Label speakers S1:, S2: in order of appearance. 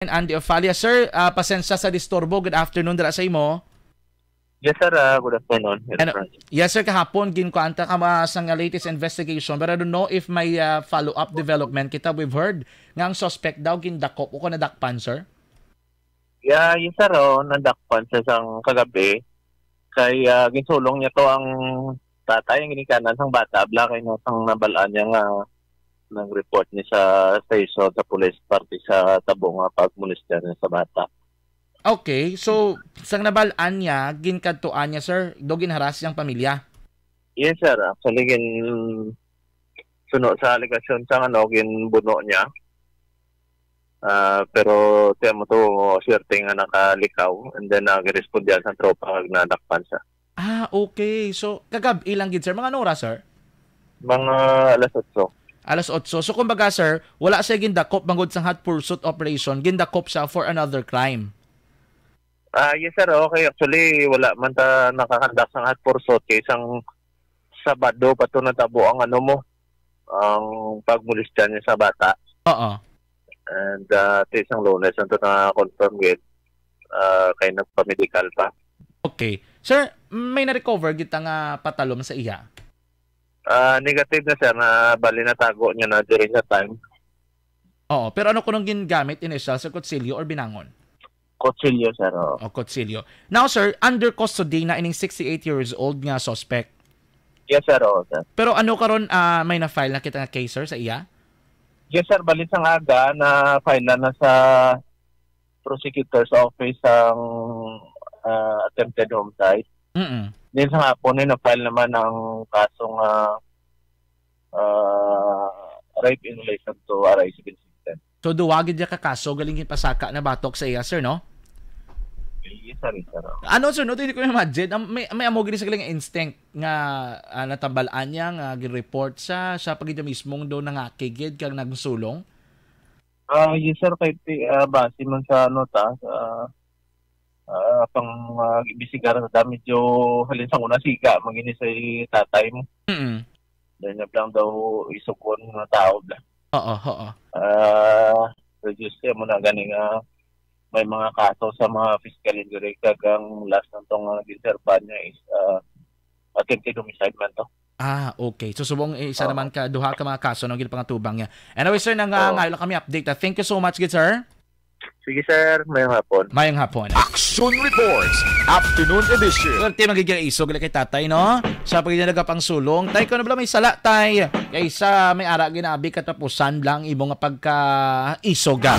S1: Andy Ofalia. Sir, pasensya sa disturbo. Good afternoon dala sa imo.
S2: Yes, sir. Good afternoon.
S1: Yes, sir. Kahapon, ginkuanta ka sa latest investigation. But I don't know if may follow-up development kita. We've heard nga ang suspect daw gindakop o nadakpan, sir?
S2: Yeah, yes, sir. Nadakpan sa isang kagabi. Kay ginsulong niya to ang tatay, ang ginikanan ng bata. Kay nasang nabalaan niya nga nag-report niya sa station sa police party sa tabong pagmolestar niya sa bata.
S1: Okay, so sang nabalaan niya, ginkadtuan niya, sir, do ginharas siyang pamilya?
S2: Yes, sir. Actually, suno sa aligasyon sa ginbuno niya. Pero tiyan mo to, swerte nga nakalikaw and then nag-respond yan sa tropa na nadakpan siya.
S1: Okay. So, kagab ilang gid, sir? Mga oras, sir?
S2: Mga alas 8.
S1: Alas 8. So, kumbaga, sir, wala siya gindakop bangod sa hot pursuit operation, gindakop siya for another crime.
S2: Yes, sir. Okay. Actually, wala man ta nakakandak sa hot pursuit kay isang Sabado pa to natabo ang ang pagmulistyan niya sa bata.
S1: Oo.
S2: And isang Lunes ang to na-confirm gid kay nagpa-medical pa.
S1: Okay. Sir, may na-recover kita nga patalom sa iya?
S2: Negative na, sir, na bali na tago niya na during that time.
S1: Oo, pero ano kunong gingamit initial sa kutsilyo or binangon?
S2: Kutsilyo, sir.
S1: Kutsilyo. Now, sir, under custody na ining 68 years old nga suspect.
S2: Yes, sir. Sir.
S1: Pero ano karon may na-file na kita nga case, sir, sa iya?
S2: Yes, sir. Bali sa aga na file na sa prosecutor's office ang attempted homicide. Then sa hapon na-file naman ang kasong rape in relation to RA 767.
S1: So duwagid niya kakaso galing pasaka na batok sa iya, sir, no?
S2: Yes, sir.
S1: Ano, sir, no? Hindi ko imagine. May amo gini sa galing instinct nga natabalaan niya nga gi-report sa pagida mismong do nangakigid kang nagsulong.
S2: Yes, sir. Kahit base man sa pang ibisigar sa medyo halin sa una siga magini sa tatay mo. Then lang daw isukon ng tao bla.
S1: Oo.
S2: Reduce mo na ganing may mga kaso sa mga fiscal injury kagang last nitong nag-interban niya is attempted homicide man to.
S1: Okay. So subong isa naman ka duha ka mga kaso nang pangatubang niya. Anyway, sir, ngayon lang kami update. Thank you so much, good sir.
S2: Sige, sir. Mayong hapon.
S1: Mayong hapon.
S3: Action Reports, Afternoon Edition.
S1: Swerte magiging isog kay tatay, no? Sa pagdinaga pang sulong. Tay ko na bala may sala, tay. Kaysa may ara ginabi katapusan lang ibong pagka isogan.